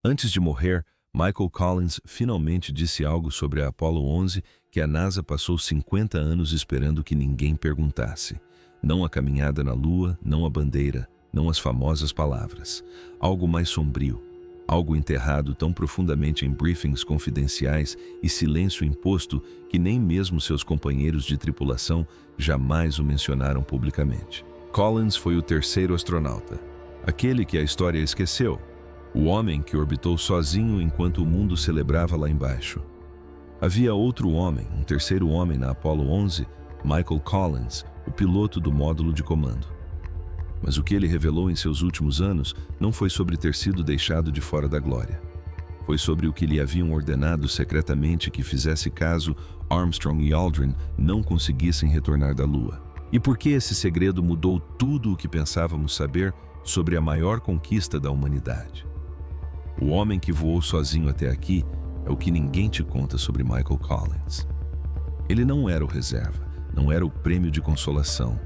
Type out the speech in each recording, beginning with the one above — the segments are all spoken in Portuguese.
Antes de morrer, Michael Collins finalmente disse algo sobre a Apollo 11 que a NASA passou 50 anos esperando que ninguém perguntasse. Não a caminhada na Lua, não a bandeira, não as famosas palavras. Algo mais sombrio. Algo enterrado tão profundamente em briefings confidenciais e silêncio imposto que nem mesmo seus companheiros de tripulação jamais o mencionaram publicamente. Collins foi o terceiro astronauta. Aquele que a história esqueceu. O homem que orbitou sozinho enquanto o mundo celebrava lá embaixo. Havia outro homem, um terceiro homem na Apollo 11, Michael Collins, o piloto do módulo de comando. Mas o que ele revelou em seus últimos anos não foi sobre ter sido deixado de fora da glória. Foi sobre o que lhe haviam ordenado secretamente que fizesse caso Armstrong e Aldrin não conseguissem retornar da Lua. E por que esse segredo mudou tudo o que pensávamos saber sobre a maior conquista da humanidade. O homem que voou sozinho até aqui é o que ninguém te conta sobre Michael Collins. Ele não era o reserva, não era o prêmio de consolação.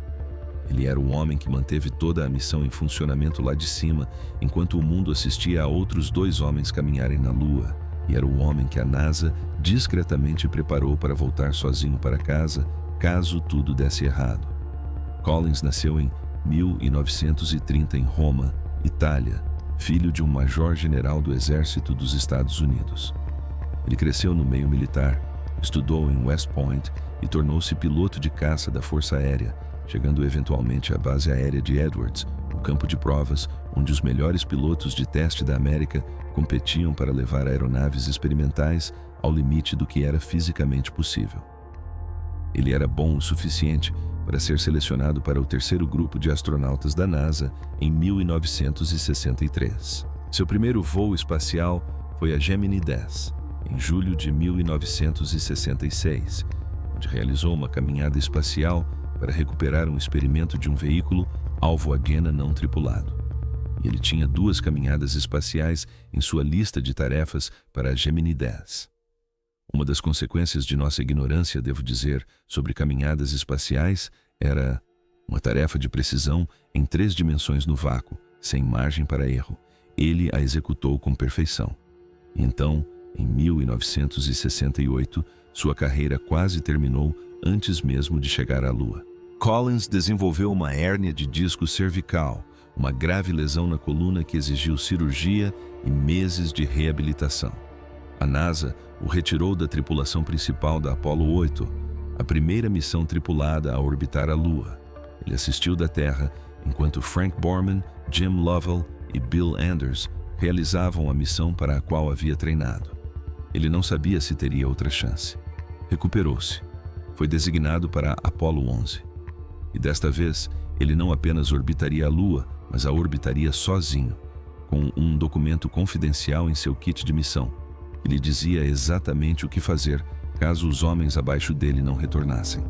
Ele era o homem que manteve toda a missão em funcionamento lá de cima, enquanto o mundo assistia a outros dois homens caminharem na Lua, e era o homem que a NASA discretamente preparou para voltar sozinho para casa, caso tudo desse errado. Collins nasceu em 1930 em Roma, Itália, filho de um major-general do Exército dos Estados Unidos. Ele cresceu no meio militar, estudou em West Point e tornou-se piloto de caça da Força Aérea, chegando eventualmente à base aérea de Edwards, o campo de provas onde os melhores pilotos de teste da América competiam para levar aeronaves experimentais ao limite do que era fisicamente possível. Ele era bom o suficiente para ser selecionado para o terceiro grupo de astronautas da NASA em 1963. Seu primeiro voo espacial foi a Gemini 10, em julho de 1966, onde realizou uma caminhada espacial para recuperar um experimento de um veículo alvo Agena não tripulado. E ele tinha 2 caminhadas espaciais em sua lista de tarefas para a Gemini 10. Uma das consequências de nossa ignorância, devo dizer, sobre caminhadas espaciais era uma tarefa de precisão em 3 dimensões no vácuo, sem margem para erro. Ele a executou com perfeição. E então, em 1968, sua carreira quase terminou antes mesmo de chegar à Lua. Collins desenvolveu uma hérnia de disco cervical, uma grave lesão na coluna que exigiu cirurgia e meses de reabilitação. A NASA o retirou da tripulação principal da Apollo 8, a primeira missão tripulada a orbitar a Lua. Ele assistiu da Terra enquanto Frank Borman, Jim Lovell e Bill Anders realizavam a missão para a qual havia treinado. Ele não sabia se teria outra chance. Recuperou-se. Foi designado para Apollo 11. E desta vez, ele não apenas orbitaria a Lua, mas a orbitaria sozinho, com um documento confidencial em seu kit de missão. Ele dizia exatamente o que fazer caso os homens abaixo dele não retornassem.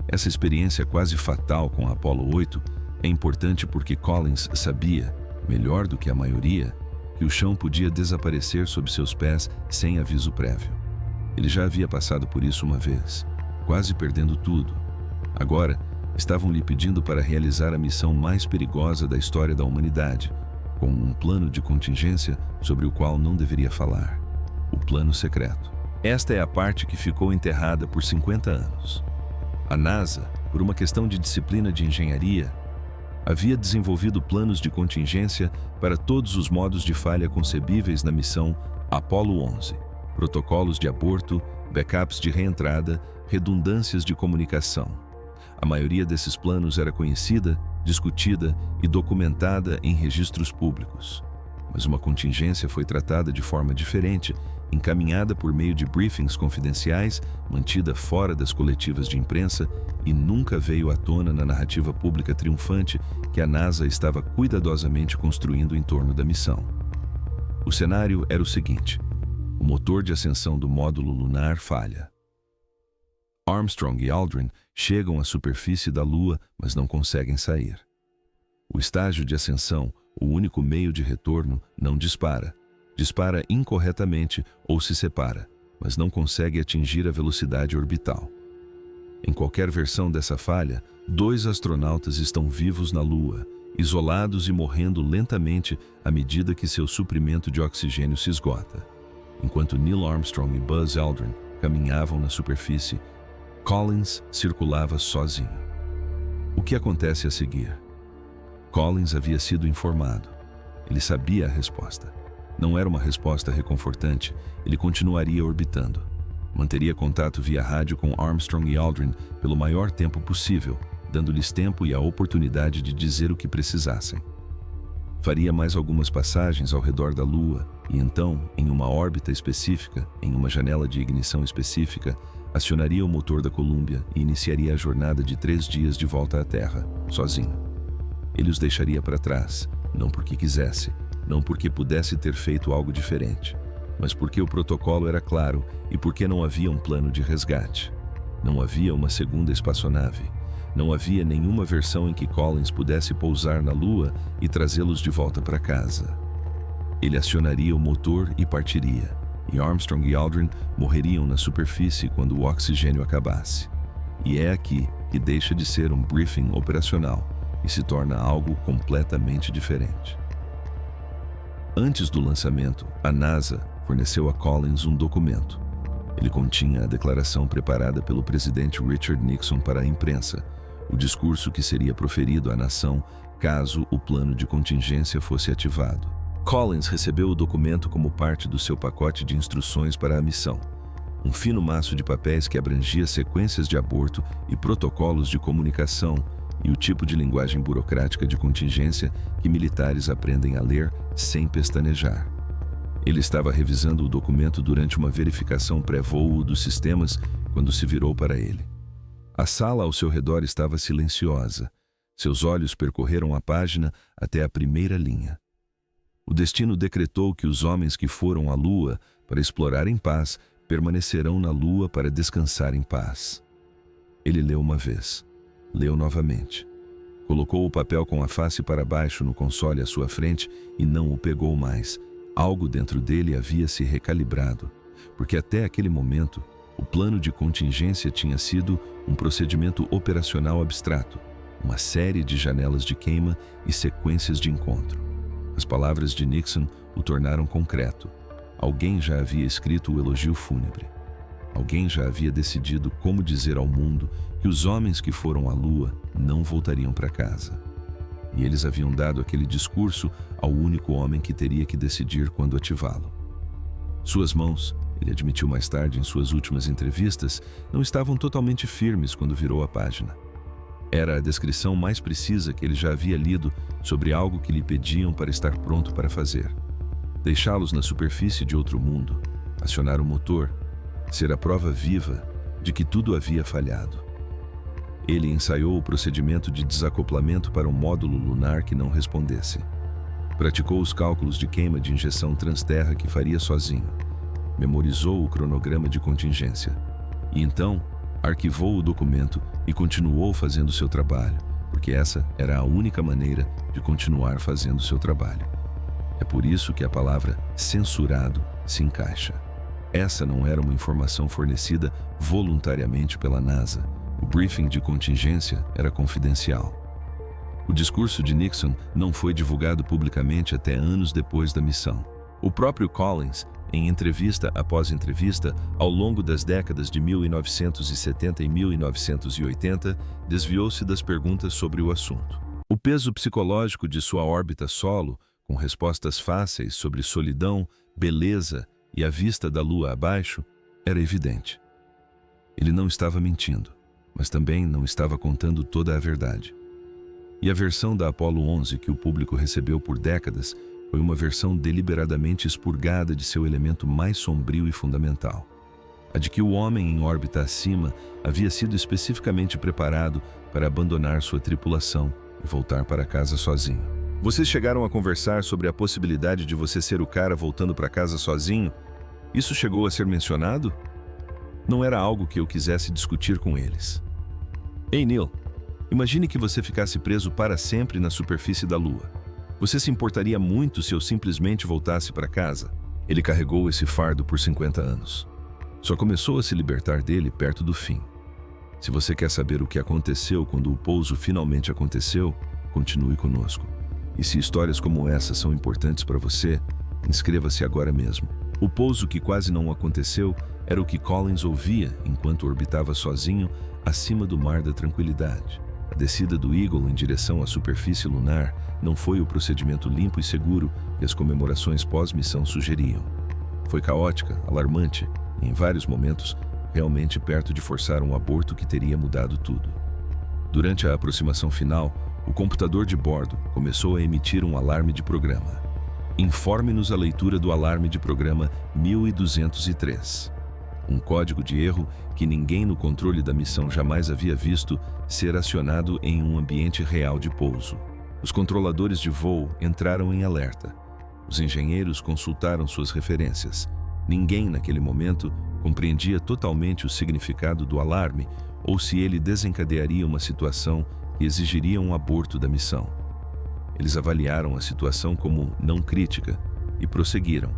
Essa experiência quase fatal com a Apollo 8 é importante porque Collins sabia, melhor do que a maioria, que o chão podia desaparecer sob seus pés sem aviso prévio. Ele já havia passado por isso uma vez, quase perdendo tudo. Agora, estavam lhe pedindo para realizar a missão mais perigosa da história da humanidade, com um plano de contingência sobre o qual não deveria falar. O plano secreto. Esta é a parte que ficou enterrada por 50 anos. A NASA, por uma questão de disciplina de engenharia, havia desenvolvido planos de contingência para todos os modos de falha concebíveis na missão Apollo 11. Protocolos de aborto, backups de reentrada, redundâncias de comunicação. A maioria desses planos era conhecida, discutida e documentada em registros públicos. Mas uma contingência foi tratada de forma diferente, encaminhada por meio de briefings confidenciais, mantida fora das coletivas de imprensa e nunca veio à tona na narrativa pública triunfante que a NASA estava cuidadosamente construindo em torno da missão. O cenário era o seguinte: o motor de ascensão do módulo lunar falha. Armstrong e Aldrin chegam à superfície da Lua, mas não conseguem sair. O estágio de ascensão, o único meio de retorno, não dispara. Dispara incorretamente ou se separa, mas não consegue atingir a velocidade orbital. Em qualquer versão dessa falha, 2 astronautas estão vivos na Lua, isolados e morrendo lentamente à medida que seu suprimento de oxigênio se esgota. Enquanto Neil Armstrong e Buzz Aldrin caminhavam na superfície, Collins circulava sozinho. O que acontece a seguir? Collins havia sido informado. Ele sabia a resposta. Não era uma resposta reconfortante, ele continuaria orbitando. Manteria contato via rádio com Armstrong e Aldrin pelo maior tempo possível, dando-lhes tempo e a oportunidade de dizer o que precisassem. Faria mais algumas passagens ao redor da Lua e então, em uma órbita específica, em uma janela de ignição específica, acionaria o motor da Columbia e iniciaria a jornada de 3 dias de volta à Terra, sozinho. Ele os deixaria para trás, não porque quisesse, não porque pudesse ter feito algo diferente, mas porque o protocolo era claro e porque não havia um plano de resgate. Não havia uma segunda espaçonave. Não havia nenhuma versão em que Collins pudesse pousar na Lua e trazê-los de volta para casa. Ele acionaria o motor e partiria, e Armstrong e Aldrin morreriam na superfície quando o oxigênio acabasse. E é aqui que deixa de ser um briefing operacional e se torna algo completamente diferente. Antes do lançamento, a NASA forneceu a Collins um documento. Ele continha a declaração preparada pelo presidente Richard Nixon para a imprensa, o discurso que seria proferido à nação caso o plano de contingência fosse ativado. Collins recebeu o documento como parte do seu pacote de instruções para a missão, um fino maço de papéis que abrangia sequências de aborto e protocolos de comunicação e o tipo de linguagem burocrática de contingência que militares aprendem a ler sem pestanejar. Ele estava revisando o documento durante uma verificação pré-voo dos sistemas quando se virou para ele. A sala ao seu redor estava silenciosa. Seus olhos percorreram a página até a primeira linha. O destino decretou que os homens que foram à Lua para explorar em paz permanecerão na Lua para descansar em paz. Ele leu uma vez. Leu novamente. Colocou o papel com a face para baixo no console à sua frente e não o pegou mais. Algo dentro dele havia se recalibrado, porque até aquele momento, o plano de contingência tinha sido um procedimento operacional abstrato, uma série de janelas de queima e sequências de encontro. As palavras de Nixon o tornaram concreto. Alguém já havia escrito o elogio fúnebre. Alguém já havia decidido como dizer ao mundo que os homens que foram à Lua não voltariam para casa. E eles haviam dado aquele discurso ao único homem que teria que decidir quando ativá-lo. Suas mãos, ele admitiu mais tarde em suas últimas entrevistas, não estavam totalmente firmes quando virou a página. Era a descrição mais precisa que ele já havia lido sobre algo que lhe pediam para estar pronto para fazer. Deixá-los na superfície de outro mundo, acionar o motor, ser a prova viva de que tudo havia falhado. Ele ensaiou o procedimento de desacoplamento para um módulo lunar que não respondesse. Praticou os cálculos de queima de injeção transterra que faria sozinho. Memorizou o cronograma de contingência. E então, arquivou o documento e continuou fazendo seu trabalho, porque essa era a única maneira de continuar fazendo seu trabalho. É por isso que a palavra censurado se encaixa. Essa não era uma informação fornecida voluntariamente pela NASA. O briefing de contingência era confidencial. O discurso de Nixon não foi divulgado publicamente até anos depois da missão. O próprio Collins, em entrevista após entrevista, ao longo das décadas de 1970 e 1980, desviou-se das perguntas sobre o assunto. O peso psicológico de sua órbita solo, com respostas fáceis sobre solidão, beleza e a vista da Lua abaixo, era evidente. Ele não estava mentindo, mas também não estava contando toda a verdade. E a versão da Apollo 11 que o público recebeu por décadas foi uma versão deliberadamente expurgada de seu elemento mais sombrio e fundamental. A de que o homem em órbita acima havia sido especificamente preparado para abandonar sua tripulação e voltar para casa sozinho. Vocês chegaram a conversar sobre a possibilidade de você ser o cara voltando para casa sozinho? Isso chegou a ser mencionado? Não era algo que eu quisesse discutir com eles. Ei, Neil, imagine que você ficasse preso para sempre na superfície da Lua. Você se importaria muito se eu simplesmente voltasse para casa? Ele carregou esse fardo por 50 anos. Só começou a se libertar dele perto do fim. Se você quer saber o que aconteceu quando o pouso finalmente aconteceu, continue conosco. E se histórias como essa são importantes para você, inscreva-se agora mesmo. O pouso que quase não aconteceu era o que Collins ouvia enquanto orbitava sozinho acima do mar da tranquilidade. A descida do Eagle em direção à superfície lunar não foi o procedimento limpo e seguro que as comemorações pós-missão sugeriam. Foi caótica, alarmante e, em vários momentos, realmente perto de forçar um aborto que teria mudado tudo. Durante a aproximação final, o computador de bordo começou a emitir um alarme de programa. Informe-nos a leitura do alarme de programa 1203. Um código de erro que ninguém no controle da missão jamais havia visto ser acionado em um ambiente real de pouso. Os controladores de voo entraram em alerta. Os engenheiros consultaram suas referências. Ninguém, naquele momento, compreendia totalmente o significado do alarme ou se ele desencadearia uma situação que exigiria um aborto da missão. Eles avaliaram a situação como não crítica e prosseguiram.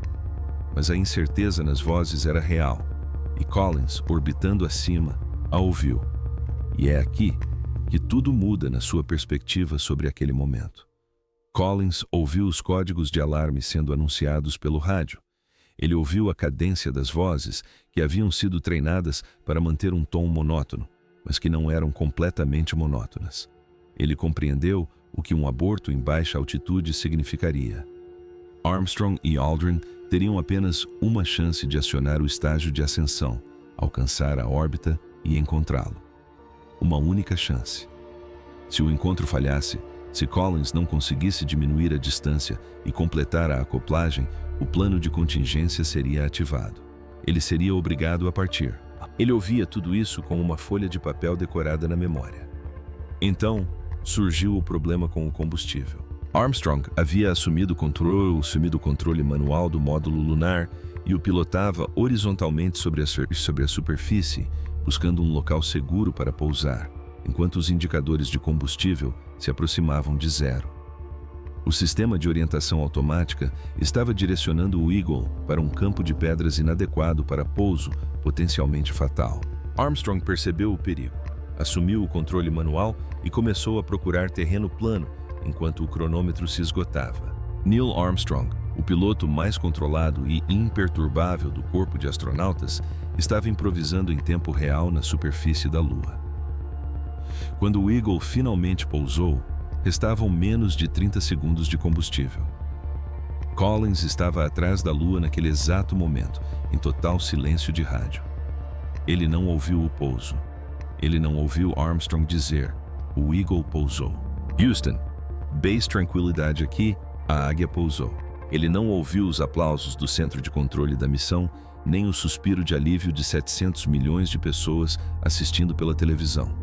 Mas a incerteza nas vozes era real, e Collins, orbitando acima, a ouviu. E é aqui que tudo muda na sua perspectiva sobre aquele momento. Collins ouviu os códigos de alarme sendo anunciados pelo rádio. Ele ouviu a cadência das vozes que haviam sido treinadas para manter um tom monótono, mas que não eram completamente monótonas. Ele compreendeu o que um aborto em baixa altitude significaria. Armstrong e Aldrin teriam apenas uma chance de acionar o estágio de ascensão, alcançar a órbita e encontrá-lo. Uma única chance. Se o encontro falhasse, se Collins não conseguisse diminuir a distância e completar a acoplagem, o plano de contingência seria ativado. Ele seria obrigado a partir. Ele ouvia tudo isso com uma folha de papel decorada na memória. Então, surgiu o problema com o combustível. Armstrong havia assumido o controle manual do módulo lunar e o pilotava horizontalmente sobre a superfície, buscando um local seguro para pousar, enquanto os indicadores de combustível se aproximavam de zero. O sistema de orientação automática estava direcionando o Eagle para um campo de pedras inadequado para pouso, potencialmente fatal. Armstrong percebeu o perigo, assumiu o controle manual e começou a procurar terreno plano enquanto o cronômetro se esgotava. Neil Armstrong, o piloto mais controlado e imperturbável do corpo de astronautas, estava improvisando em tempo real na superfície da Lua. Quando o Eagle finalmente pousou, restavam menos de 30 segundos de combustível. Collins estava atrás da Lua naquele exato momento, em total silêncio de rádio. Ele não ouviu o pouso. Ele não ouviu Armstrong dizer: "O Eagle pousou." "Houston, base tranquilidade aqui, a águia pousou." Ele não ouviu os aplausos do centro de controle da missão, nem o suspiro de alívio de 700 milhões de pessoas assistindo pela televisão.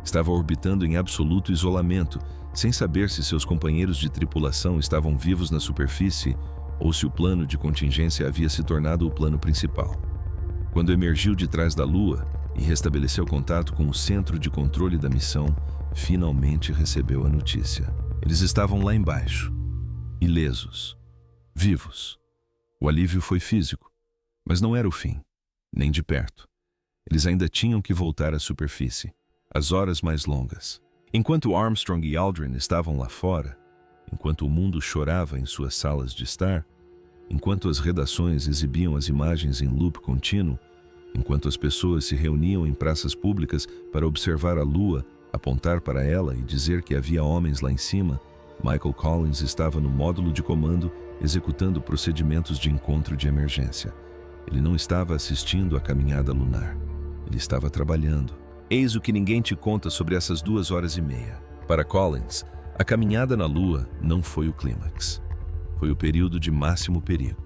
Estava orbitando em absoluto isolamento, sem saber se seus companheiros de tripulação estavam vivos na superfície ou se o plano de contingência havia se tornado o plano principal. Quando emergiu de trás da Lua e restabeleceu contato com o centro de controle da missão, finalmente recebeu a notícia. Eles estavam lá embaixo, ilesos, vivos. O alívio foi físico, mas não era o fim, nem de perto. Eles ainda tinham que voltar à superfície, as horas mais longas. Enquanto Armstrong e Aldrin estavam lá fora, enquanto o mundo chorava em suas salas de estar, enquanto as redações exibiam as imagens em loop contínuo, enquanto as pessoas se reuniam em praças públicas para observar a Lua, apontar para ela e dizer que havia homens lá em cima, Michael Collins estava no módulo de comando executando procedimentos de encontro de emergência. Ele não estava assistindo à caminhada lunar. Ele estava trabalhando. Eis o que ninguém te conta sobre essas 2 horas e meia. Para Collins, a caminhada na Lua não foi o clímax. Foi o período de máximo perigo.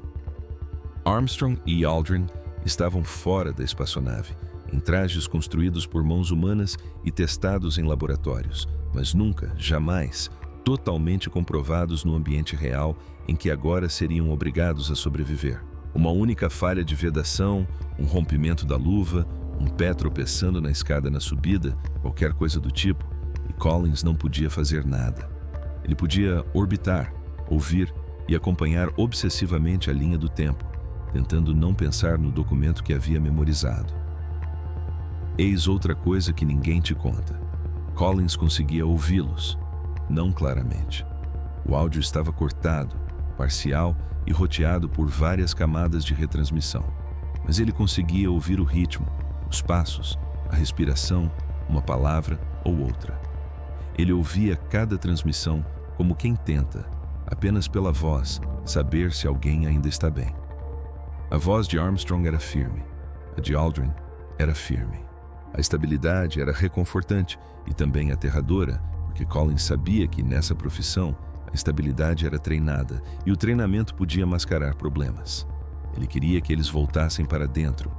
Armstrong e Aldrin estavam fora da espaçonave, em trajes construídos por mãos humanas e testados em laboratórios, mas nunca, jamais, totalmente comprovados no ambiente real em que agora seriam obrigados a sobreviver. Uma única falha de vedação, um rompimento da luva, um pé tropeçando na escada na subida, qualquer coisa do tipo, e Collins não podia fazer nada. Ele podia orbitar, ouvir e acompanhar obsessivamente a linha do tempo, tentando não pensar no documento que havia memorizado. Eis outra coisa que ninguém te conta. Collins conseguia ouvi-los. não claramente. O áudio estava cortado, parcial e roteado por várias camadas de retransmissão. Mas ele conseguia ouvir o ritmo, os passos, a respiração, uma palavra ou outra. Ele ouvia cada transmissão como quem tenta, apenas pela voz, saber se alguém ainda está bem. A voz de Armstrong era firme, a de Aldrin era firme. A estabilidade era reconfortante e também aterradora, porque Collins sabia que nessa profissão a estabilidade era treinada e o treinamento podia mascarar problemas. Ele queria que eles voltassem para dentro.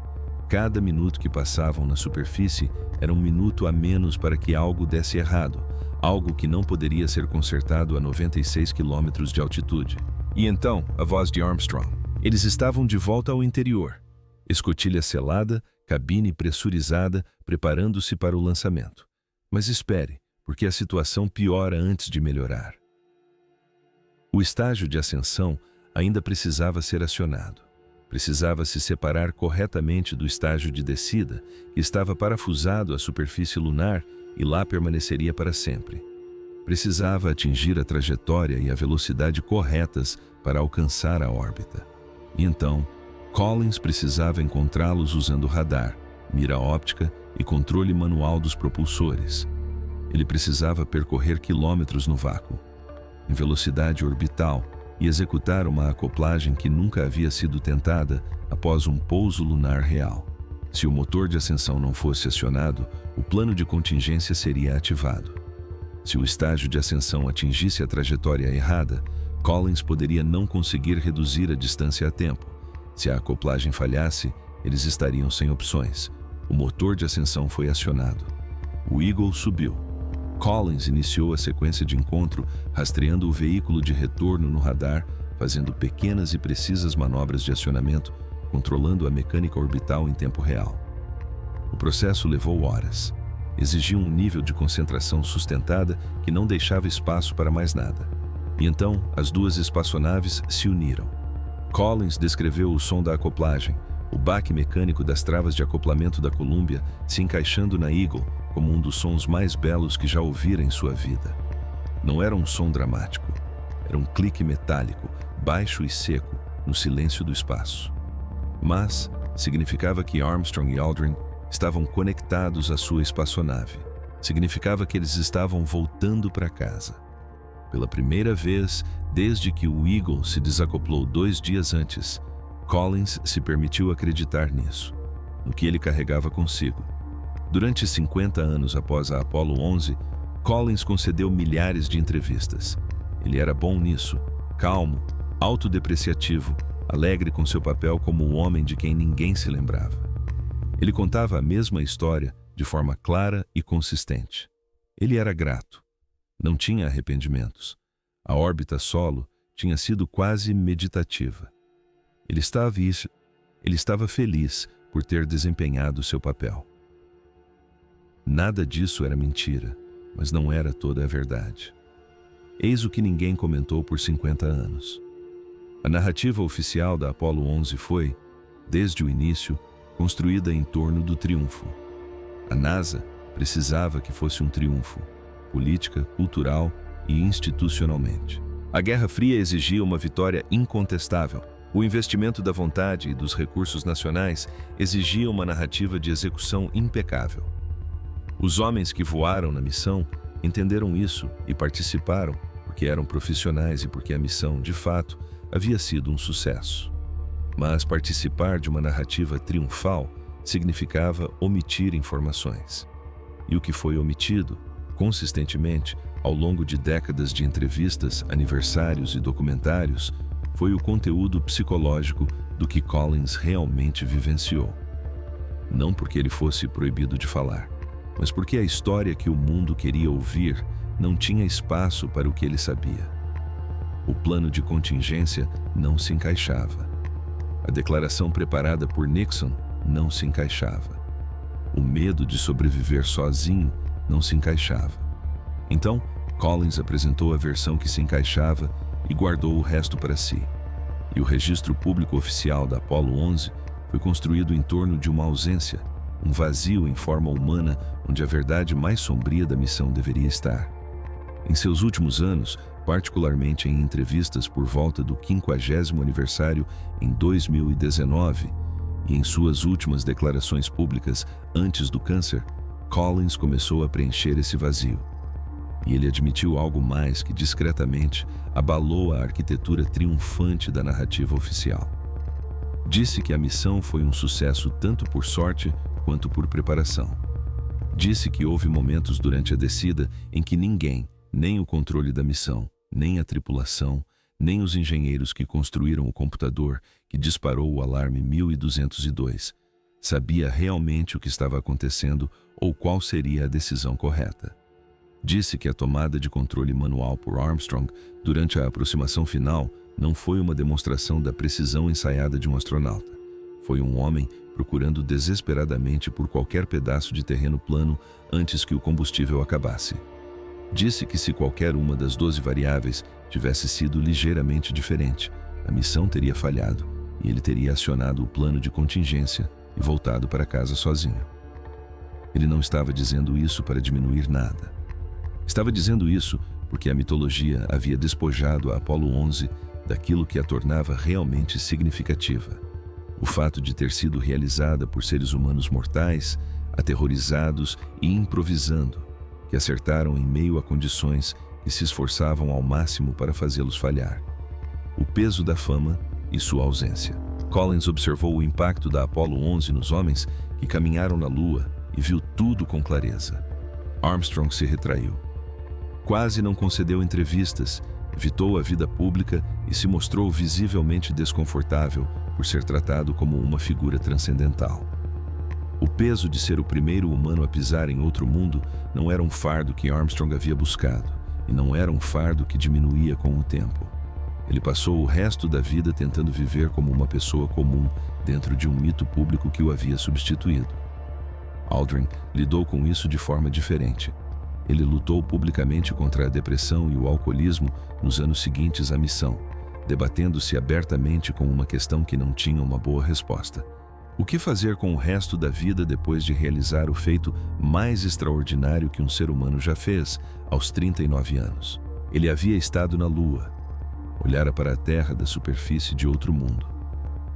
Cada minuto que passavam na superfície era um minuto a menos para que algo desse errado, algo que não poderia ser consertado a 96 quilômetros de altitude. E então, a voz de Armstrong. Eles estavam de volta ao interior. Escotilha selada, cabine pressurizada, preparando-se para o lançamento. Mas espere, porque a situação piora antes de melhorar. O estágio de ascensão ainda precisava ser acionado. Precisava se separar corretamente do estágio de descida, que estava parafusado à superfície lunar e lá permaneceria para sempre. Precisava atingir a trajetória e a velocidade corretas para alcançar a órbita. E então, Collins precisava encontrá-los usando radar, mira óptica e controle manual dos propulsores. Ele precisava percorrer quilômetros no vácuo, em velocidade orbital, e executar uma acoplagem que nunca havia sido tentada após um pouso lunar real. Se o motor de ascensão não fosse acionado, o plano de contingência seria ativado. Se o estágio de ascensão atingisse a trajetória errada, Collins poderia não conseguir reduzir a distância a tempo. Se a acoplagem falhasse, eles estariam sem opções. O motor de ascensão foi acionado. O Eagle subiu. Collins iniciou a sequência de encontro, rastreando o veículo de retorno no radar, fazendo pequenas e precisas manobras de acionamento, controlando a mecânica orbital em tempo real. O processo levou horas. Exigia um nível de concentração sustentada que não deixava espaço para mais nada. E então, as duas espaçonaves se uniram. Collins descreveu o som da acoplagem, o baque mecânico das travas de acoplamento da Columbia se encaixando na Eagle como um dos sons mais belos que já ouvira em sua vida. Não era um som dramático, era um clique metálico, baixo e seco, no silêncio do espaço. Mas significava que Armstrong e Aldrin estavam conectados à sua espaçonave. Significava que eles estavam voltando para casa. Pela primeira vez, desde que o Eagle se desacoplou 2 dias antes, Collins se permitiu acreditar nisso, no que ele carregava consigo. Durante 50 anos após a Apollo 11, Collins concedeu milhares de entrevistas. Ele era bom nisso, calmo, autodepreciativo, alegre com seu papel como o homem de quem ninguém se lembrava. Ele contava a mesma história de forma clara e consistente. Ele era grato. Não tinha arrependimentos. A órbita solo tinha sido quase meditativa. Ele estava feliz por ter desempenhado seu papel. Nada disso era mentira, mas não era toda a verdade. Eis o que ninguém comentou por 50 anos. A narrativa oficial da Apollo 11 foi, desde o início, construída em torno do triunfo. A NASA precisava que fosse um triunfo, política, cultural e institucionalmente. A Guerra Fria exigia uma vitória incontestável. O investimento da vontade e dos recursos nacionais exigia uma narrativa de execução impecável. Os homens que voaram na missão entenderam isso e participaram porque eram profissionais e porque a missão, de fato, havia sido um sucesso. Mas participar de uma narrativa triunfal significava omitir informações. E o que foi omitido, consistentemente, ao longo de décadas de entrevistas, aniversários e documentários, foi o conteúdo psicológico do que Collins realmente vivenciou. Não porque ele fosse proibido de falar, mas porque a história que o mundo queria ouvir não tinha espaço para o que ele sabia. O plano de contingência não se encaixava. A declaração preparada por Nixon não se encaixava. O medo de sobreviver sozinho não se encaixava. Então, Collins apresentou a versão que se encaixava e guardou o resto para si. E o registro público oficial da Apollo 11 foi construído em torno de uma ausência, um vazio em forma humana onde a verdade mais sombria da missão deveria estar. Em seus últimos anos, particularmente em entrevistas por volta do 50º aniversário em 2019 e em suas últimas declarações públicas antes do câncer, Collins começou a preencher esse vazio. E ele admitiu algo mais que discretamente abalou a arquitetura triunfante da narrativa oficial. Disse que a missão foi um sucesso tanto por sorte quanto por preparação. Disse que houve momentos durante a descida em que ninguém, nem o controle da missão, nem a tripulação, nem os engenheiros que construíram o computador que disparou o alarme 1202, sabia realmente o que estava acontecendo ou qual seria a decisão correta. Disse que a tomada de controle manual por Armstrong durante a aproximação final não foi uma demonstração da precisão ensaiada de um astronauta. Foi um homem procurando desesperadamente por qualquer pedaço de terreno plano antes que o combustível acabasse. Disse que se qualquer uma das 12 variáveis tivesse sido ligeiramente diferente, a missão teria falhado e ele teria acionado o plano de contingência e voltado para casa sozinho. Ele não estava dizendo isso para diminuir nada. Estava dizendo isso porque a mitologia havia despojado a Apollo 11 daquilo que a tornava realmente significativa. O fato de ter sido realizada por seres humanos mortais, aterrorizados e improvisando, que acertaram em meio a condições que se esforçavam ao máximo para fazê-los falhar. O peso da fama e sua ausência. Collins observou o impacto da Apollo 11 nos homens que caminharam na Lua e viu tudo com clareza. Armstrong se retraiu. Quase não concedeu entrevistas, evitou a vida pública e se mostrou visivelmente desconfortável por ser tratado como uma figura transcendental. O peso de ser o primeiro humano a pisar em outro mundo não era um fardo que Armstrong havia buscado, e não era um fardo que diminuía com o tempo. Ele passou o resto da vida tentando viver como uma pessoa comum dentro de um mito público que o havia substituído. Aldrin lidou com isso de forma diferente. Ele lutou publicamente contra a depressão e o alcoolismo nos anos seguintes à missão, debatendo-se abertamente com uma questão que não tinha uma boa resposta. O que fazer com o resto da vida depois de realizar o feito mais extraordinário que um ser humano já fez, aos 39 anos? Ele havia estado na Lua, olhara para a Terra da superfície de outro mundo,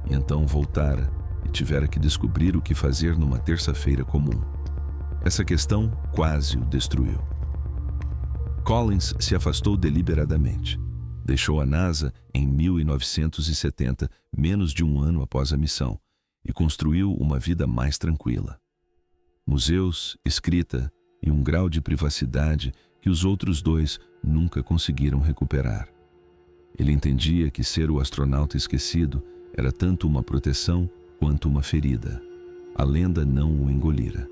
e então voltara e tivera que descobrir o que fazer numa terça-feira comum. Essa questão quase o destruiu. Collins se afastou deliberadamente. Deixou a NASA em 1970, menos de um ano após a missão, e construiu uma vida mais tranquila. Museus, escrita e um grau de privacidade que os outros dois nunca conseguiram recuperar. Ele entendia que ser o astronauta esquecido era tanto uma proteção quanto uma ferida. A lenda não o engolira.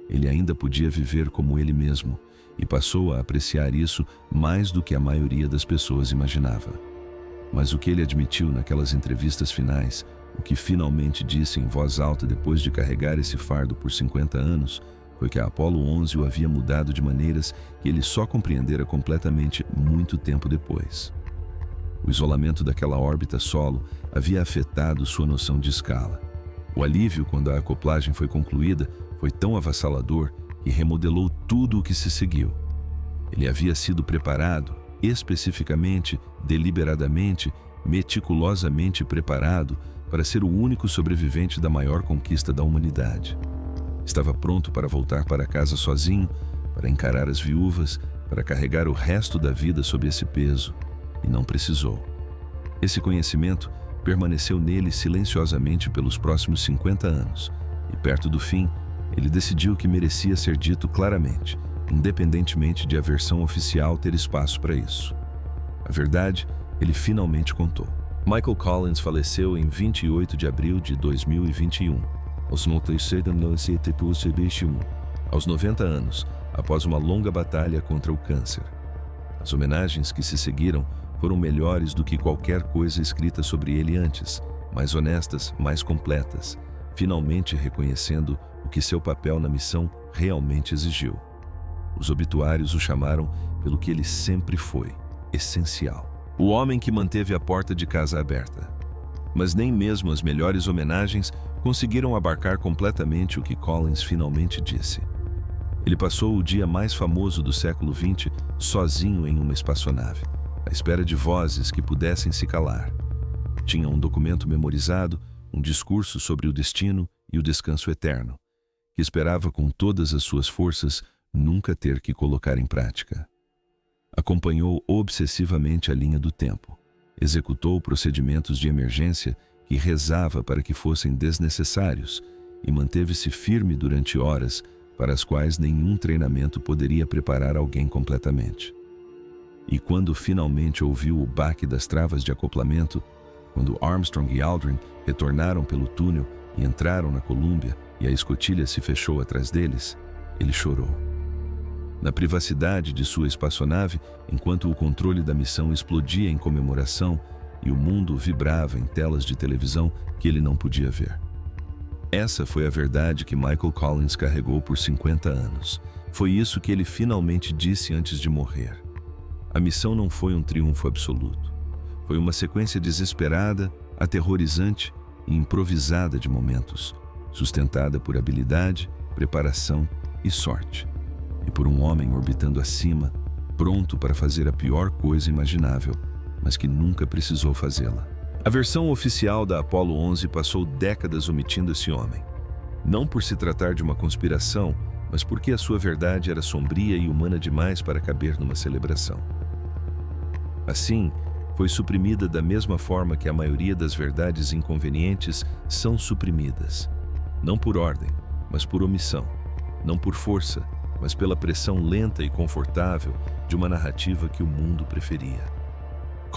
Ele ainda podia viver como ele mesmo, e passou a apreciar isso mais do que a maioria das pessoas imaginava. Mas o que ele admitiu naquelas entrevistas finais, o que finalmente disse em voz alta depois de carregar esse fardo por 50 anos, foi que a Apollo 11 o havia mudado de maneiras que ele só compreendera completamente muito tempo depois. O isolamento daquela órbita solo havia afetado sua noção de escala. O alívio quando a acoplagem foi concluída foi tão avassalador que remodelou tudo o que se seguiu. Ele havia sido preparado, especificamente, deliberadamente, meticulosamente preparado para ser o único sobrevivente da maior conquista da humanidade. Estava pronto para voltar para casa sozinho, para encarar as viúvas, para carregar o resto da vida sob esse peso, e não precisou. Esse conhecimento permaneceu nele silenciosamente pelos próximos 50 anos, e perto do fim, ele decidiu que merecia ser dito claramente, independentemente de a versão oficial ter espaço para isso. A verdade, ele finalmente contou. Michael Collins faleceu em 28 de abril de 2021, aos 90 anos, após uma longa batalha contra o câncer. As homenagens que se seguiram foram melhores do que qualquer coisa escrita sobre ele antes, mais honestas, mais completas, finalmente reconhecendo o que seu papel na missão realmente exigiu. Os obituários o chamaram pelo que ele sempre foi, essencial. O homem que manteve a porta de casa aberta. Mas nem mesmo as melhores homenagens conseguiram abarcar completamente o que Collins finalmente disse. Ele passou o dia mais famoso do século XX sozinho em uma espaçonave, à espera de vozes que pudessem se calar. Tinha um documento memorizado, um discurso sobre o destino e o descanso eterno, que esperava com todas as suas forças nunca ter que colocar em prática. Acompanhou obsessivamente a linha do tempo, executou procedimentos de emergência que rezava para que fossem desnecessários e manteve-se firme durante horas para as quais nenhum treinamento poderia preparar alguém completamente. E quando finalmente ouviu o baque das travas de acoplamento, quando Armstrong e Aldrin retornaram pelo túnel e entraram na Colômbia e a escotilha se fechou atrás deles, ele chorou. Na privacidade de sua espaçonave, enquanto o controle da missão explodia em comemoração e o mundo vibrava em telas de televisão que ele não podia ver. Essa foi a verdade que Michael Collins carregou por 50 anos. Foi isso que ele finalmente disse antes de morrer. A missão não foi um triunfo absoluto. Foi uma sequência desesperada, aterrorizante e improvisada de momentos, sustentada por habilidade, preparação e sorte. E por um homem orbitando acima, pronto para fazer a pior coisa imaginável, mas que nunca precisou fazê-la. A versão oficial da Apollo 11 passou décadas omitindo esse homem. Não por se tratar de uma conspiração, mas porque a sua verdade era sombria e humana demais para caber numa celebração. Assim, foi suprimida da mesma forma que a maioria das verdades inconvenientes são suprimidas. Não por ordem, mas por omissão. Não por força, mas pela pressão lenta e confortável de uma narrativa que o mundo preferia.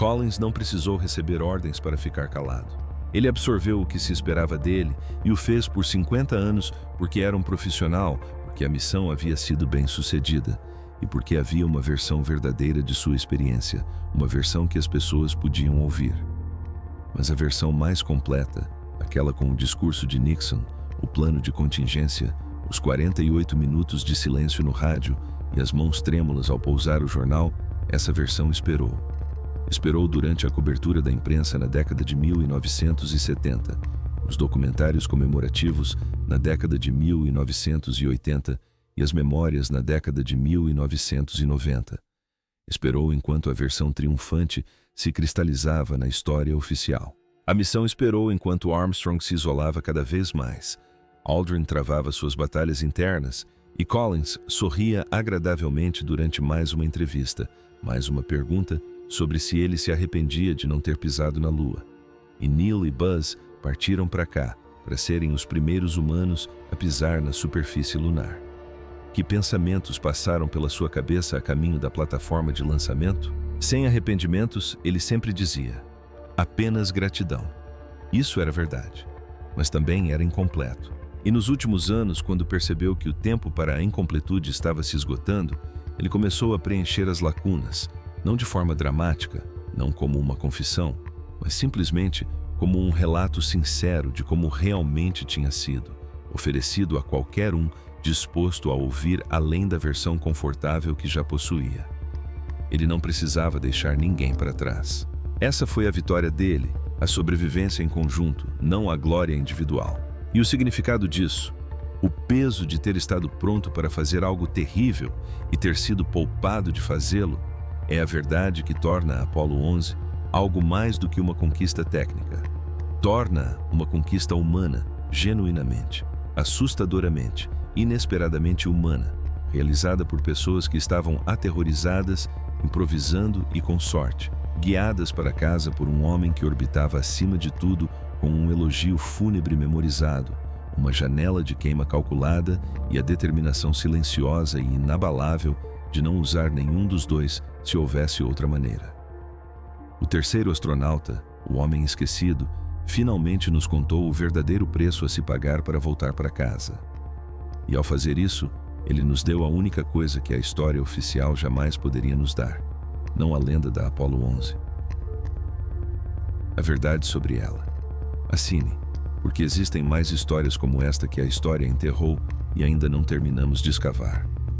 Collins não precisou receber ordens para ficar calado. Ele absorveu o que se esperava dele e o fez por 50 anos porque era um profissional, porque a missão havia sido bem-sucedida e porque havia uma versão verdadeira de sua experiência, uma versão que as pessoas podiam ouvir. Mas a versão mais completa, aquela com o discurso de Nixon, o plano de contingência, os 48 minutos de silêncio no rádio e as mãos trêmulas ao pousar o jornal, essa versão esperou. Esperou durante a cobertura da imprensa na década de 1970, os documentários comemorativos na década de 1980 e as memórias na década de 1990. Esperou enquanto a versão triunfante se cristalizava na história oficial. A missão esperou enquanto Armstrong se isolava cada vez mais. Aldrin travava suas batalhas internas e Collins sorria agradavelmente durante mais uma entrevista, mais uma pergunta sobre se ele se arrependia de não ter pisado na Lua. E Neil e Buzz partiram para cá, para serem os primeiros humanos a pisar na superfície lunar. Que pensamentos passaram pela sua cabeça a caminho da plataforma de lançamento? Sem arrependimentos, ele sempre dizia: apenas gratidão. Isso era verdade, mas também era incompleto. E nos últimos anos, quando percebeu que o tempo para a incompletude estava se esgotando, ele começou a preencher as lacunas, não de forma dramática, não como uma confissão, mas simplesmente como um relato sincero de como realmente tinha sido, oferecido a qualquer um disposto a ouvir além da versão confortável que já possuía. Ele não precisava deixar ninguém para trás. Essa foi a vitória dele, a sobrevivência em conjunto, não a glória individual. E o significado disso, o peso de ter estado pronto para fazer algo terrível e ter sido poupado de fazê-lo, é a verdade que torna a Apollo 11 algo mais do que uma conquista técnica. Torna uma conquista humana, genuinamente, assustadoramente, inesperadamente humana, realizada por pessoas que estavam aterrorizadas, improvisando e com sorte, guiadas para casa por um homem que orbitava acima de tudo com um elogio fúnebre memorizado, uma janela de queima calculada e a determinação silenciosa e inabalável de não usar nenhum dos dois se houvesse outra maneira. O terceiro astronauta, o homem esquecido, finalmente nos contou o verdadeiro preço a se pagar para voltar para casa. E ao fazer isso, ele nos deu a única coisa que a história oficial jamais poderia nos dar, não a lenda da Apollo 11. A verdade sobre ela. Assine, porque existem mais histórias como esta que a história enterrou e ainda não terminamos de escavar.